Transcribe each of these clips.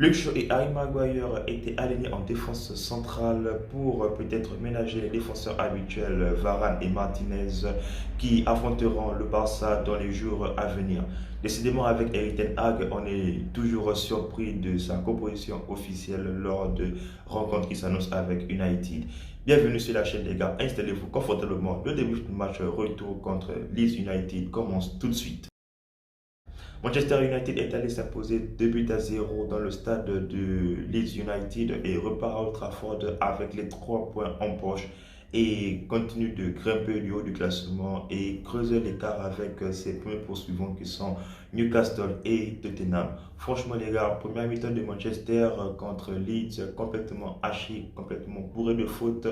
Luke Shaw et Harry Maguire étaient alignés en défense centrale pour peut-être ménager les défenseurs habituels Varane et Martinez qui affronteront le Barça dans les jours à venir. Décidément, avec Erik Ten Hag, on est toujours surpris de sa composition officielle lors de rencontres qui s'annoncent avec United. Bienvenue sur la chaîne les gars, installez-vous confortablement. Le début du match retour contre Leeds United commence tout de suite. Manchester United est allé s'imposer 2 buts à 0 dans le stade de Leeds United et repart à Old Trafford avec les 3 points en poche et continue de grimper du haut du classement et creuser l'écart avec ses premiers poursuivants qui sont Newcastle et Tottenham. Franchement les gars, première mi-temps de Manchester contre Leeds, complètement haché, complètement bourré de fautes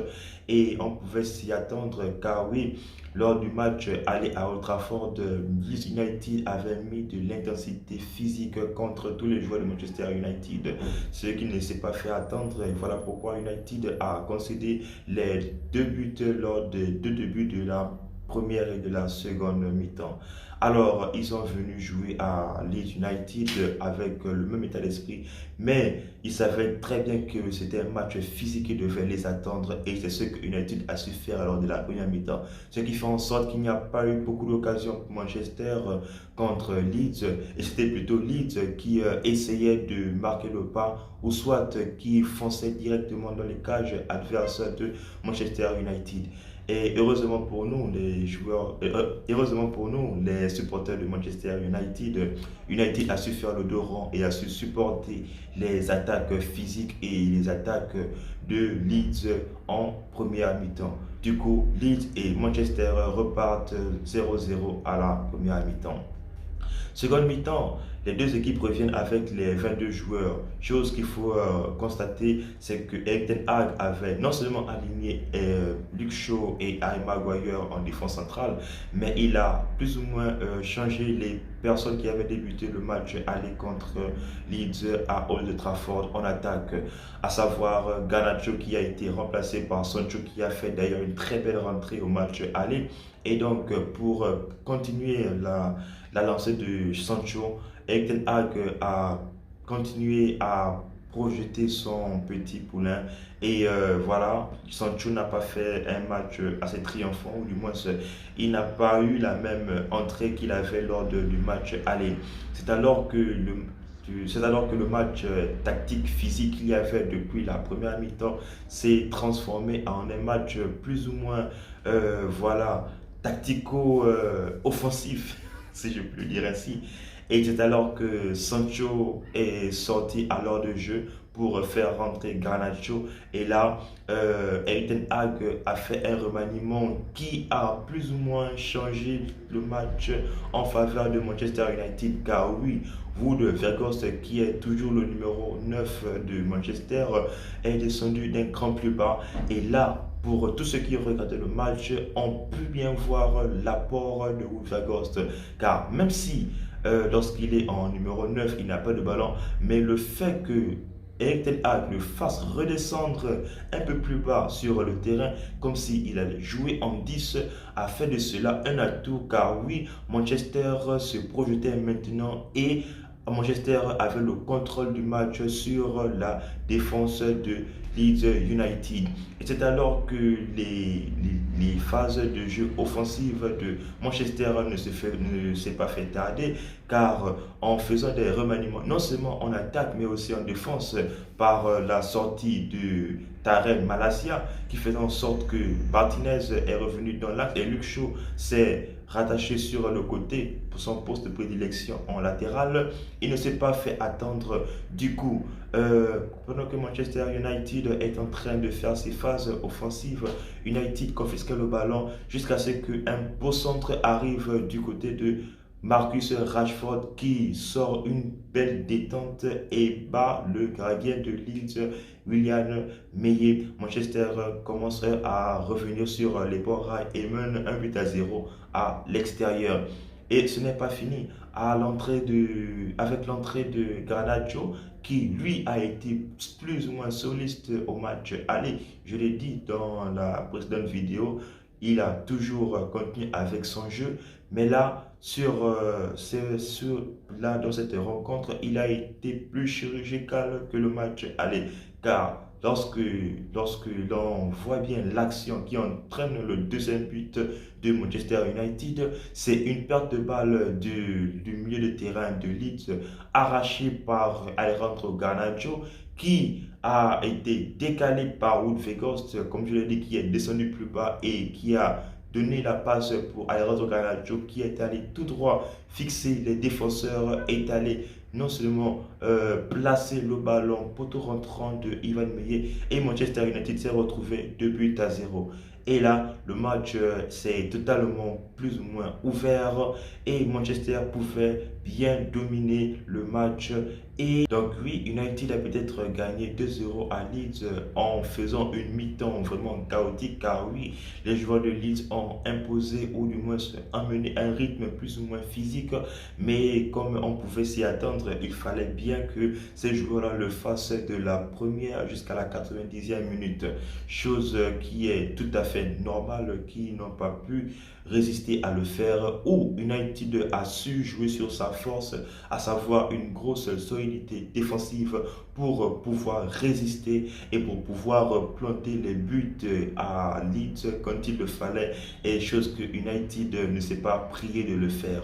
et on pouvait s'y attendre car oui, lors du match aller à Old Trafford, Leeds United avait mis de l'intensité physique contre tous les joueurs de Manchester United, ce qui ne s'est pas fait attendre. Et voilà pourquoi United a concédé les 2 buts lors des 2 débuts de la première et de la seconde mi-temps. Alors, ils sont venus jouer à Leeds United avec le même état d'esprit, mais ils savaient très bien que c'était un match physique qui devait les attendre et c'est ce que United a su faire lors de la première mi-temps. Ce qui fait en sorte qu'il n'y a pas eu beaucoup d'occasions pour Manchester contre Leeds et c'était plutôt Leeds qui essayait de marquer le pas ou soit qui fonçait directement dans les cages adverses de Manchester United. Et heureusement pour nous, les joueurs, heureusement pour nous, les supporters de Manchester United, United a su faire le dos rond et a su supporter les attaques physiques et les attaques de Leeds en première mi-temps. Du coup, Leeds et Manchester repartent 0-0 à la première mi-temps. Seconde mi-temps, les deux équipes reviennent avec les 22 joueurs. Chose qu'il faut constater, c'est que Erik Ten Hag avait non seulement aligné Luke Shaw et Harry Maguire en défense centrale, mais il a plus ou moins changé les personnes qui avaient débuté le match aller contre Leeds à Old Trafford en attaque, à savoir Garnacho qui a été remplacé par Sancho qui a fait d'ailleurs une très belle rentrée au match aller. Et donc pour continuer la lancée de Sancho, Erik Ten Hag a continué à projeter son petit poulain et voilà, Sancho n'a pas fait un match assez triomphant ou du moins il n'a pas eu la même entrée qu'il avait lors du match aller. C'est alors que le match tactique physique qu'il y avait depuis la première mi-temps s'est transformé en un match plus ou moins voilà, tactico-offensif, si je puis le dire ainsi. Et c'est alors que Sancho est sorti à l'heure de jeu pour faire rentrer Garnacho. Et là, Erik Ten Hag a fait un remaniement qui a plus ou moins changé le match en faveur de Manchester United. Car oui, Wood Weghorst, qui est toujours le numéro 9 de Manchester, est descendu d'un cran plus bas. Et là, pour tous ceux qui ont regardé le match, ont pu bien voir l'apport de Wood Weghorst. Car même si lorsqu'il est en numéro 9, il n'a pas de ballon, mais le fait que Erik Ten Hag le fasse redescendre un peu plus bas sur le terrain, comme s'il allait jouer en 10, a fait de cela un atout, car oui, Manchester se projetait maintenant et Manchester avait le contrôle du match sur la défense de Leeds United. Et c'est alors que les phases de jeu offensive de Manchester ne s'est pas fait tarder, car en faisant des remaniements, non seulement en attaque, mais aussi en défense, par la sortie de Tarek Malacia, qui fait en sorte que Martinez est revenu dans l'axe et Luke Shaw s'est rattaché sur le côté pour son poste de prédilection en latéral. Il ne s'est pas fait attendre. Du coup, pendant que Manchester United est en train de faire ses phases offensives, United confisque le ballon jusqu'à ce qu'un beau centre arrive du côté de Marcus Rashford qui sort une belle détente et bat le gardien de Leeds, William Meillet. Manchester commence à revenir sur les bons rails et mène 1 but à 0 à l'extérieur. Et ce n'est pas fini. Avec l'entrée de Garnacho, qui lui a été plus ou moins soliste au match aller, je l'ai dit dans la précédente vidéo, il a toujours continué avec son jeu, mais là, là, dans cette rencontre, il a été plus chirurgical que le match aller. Car lorsque l'on voit bien l'action qui entraîne le deuxième but de Manchester United, c'est une perte de balle du milieu de terrain de Leeds arrachée par Alejandro Garnacho qui a été décalé par Wout Weghorst, comme je l'ai dit, qui est descendu plus bas et qui a donné la passe pour Alejandro Garnacho qui est allé tout droit fixer les défenseurs, est allé non seulement placer le ballon poteau rentrant de Ivan Meyer et Manchester United s'est retrouvé 2 buts à 0. Et là, le match s'est totalement plus ou moins ouvert et Manchester pouvait bien dominer le match. Et donc oui, United a peut-être gagné 2-0 à Leeds en faisant une mi-temps vraiment chaotique car oui, les joueurs de Leeds ont imposé ou du moins amené un rythme plus ou moins physique, mais comme on pouvait s'y attendre, il fallait bien que ces joueurs-là le fassent de la première jusqu'à la 90e minute, chose qui est tout à fait normale, qui n'ont pas pu résister à le faire, où United a su jouer sur sa force, à savoir une grosse solidité défensive pour pouvoir résister et pour pouvoir planter les buts à Leeds quand il le fallait, et chose que United ne s'est pas prié de le faire.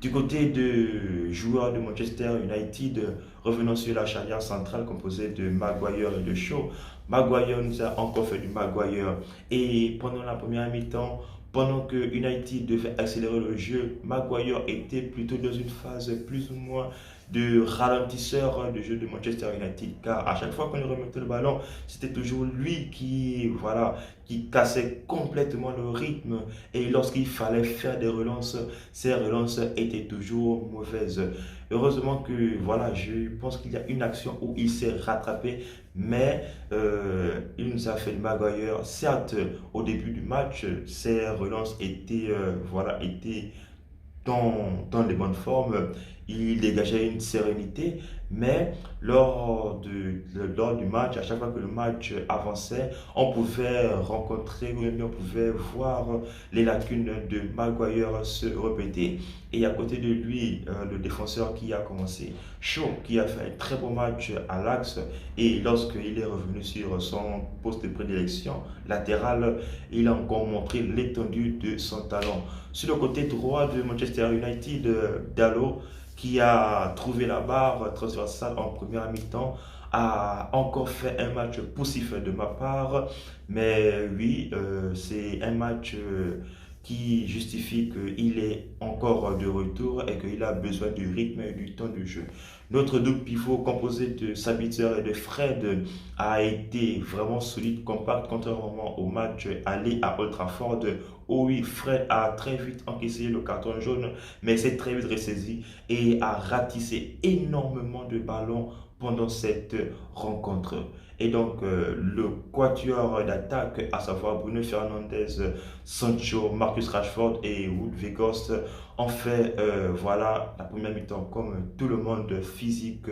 Du côté de joueurs de Manchester United, revenons sur la charnière centrale composée de Maguire et de Shaw. Maguire nous a encore fait du Maguire et pendant la première mi-temps, pendant que United devait accélérer le jeu, Maguire était plutôt dans une phase plus ou moins de ralentisseur de jeu de Manchester United, car à chaque fois qu'on lui remettait le ballon, c'était toujours lui qui cassait complètement le rythme, et lorsqu'il fallait faire des relances, ces relances étaient toujours mauvaises. Heureusement que je pense qu'il y a une action où il s'est rattrapé, mais il nous a fait le Maguire. Certes, au début du match, ses relances étaient dans les bonnes formes, il dégageait une sérénité, mais lors du match, à chaque fois que le match avançait, on pouvait rencontrer, ou bien on pouvait voir les lacunes de Maguire se répéter. Et à côté de lui, le défenseur qui a commencé, Shaw, qui a fait un très bon match à l'axe, et lorsqu'il est revenu sur son poste de prédilection latéral, il a encore montré l'étendue de son talent. Sur le côté droit de Manchester United, Dalot, qui a trouvé la barre transversale en première mi-temps, a encore fait un match poussif de ma part. Mais oui, c'est un match qui justifie qu'il est encore de retour et qu'il a besoin du rythme et du temps de jeu. Notre double pivot composé de Sabitzer et de Fred a été vraiment solide, compact, contrairement au match aller à Old Trafford. Oh oui, Fred a très vite encaissé le carton jaune, mais s'est très vite ressaisi et a ratissé énormément de ballons pendant cette rencontre. Et donc, le quatuor d'attaque, à savoir Bruno Fernandes, Sancho, Marcus Rashford et Wout Weghorst, ont fait la première mi-temps comme tout le monde, physique,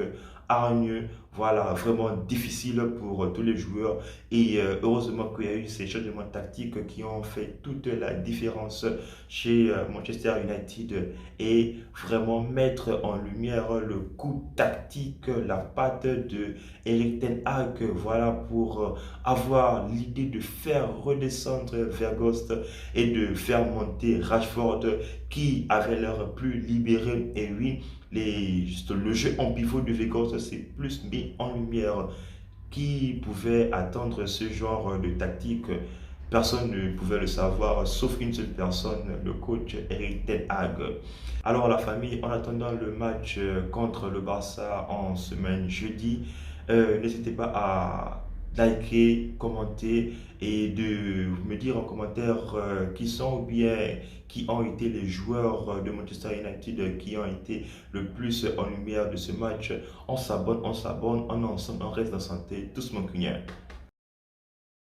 hargneux, vraiment difficile pour tous les joueurs. Et heureusement qu'il y a eu ces changements tactiques qui ont fait toute la différence chez Manchester United et vraiment mettre en lumière le coup tactique, la patte de Erik Ten Hag, pour avoir l'idée de faire redescendre Weghorst et de faire monter Rashford qui avait l'air plus libéré. Et oui, le jeu en pivot de Weghorst s'est plus mis en lumière. Qui pouvait attendre ce genre de tactique? Personne ne pouvait le savoir, sauf une seule personne, le coach Erik Ten Hag. Alors la famille, en attendant le match contre le Barça en semaine jeudi, n'hésitez pas à liker, commenter et de me dire en commentaire qui sont ou bien qui ont été les joueurs de Manchester United qui ont été le plus en lumière de ce match. On s'abonne, on est ensemble, on reste en santé, tous mon cugnac.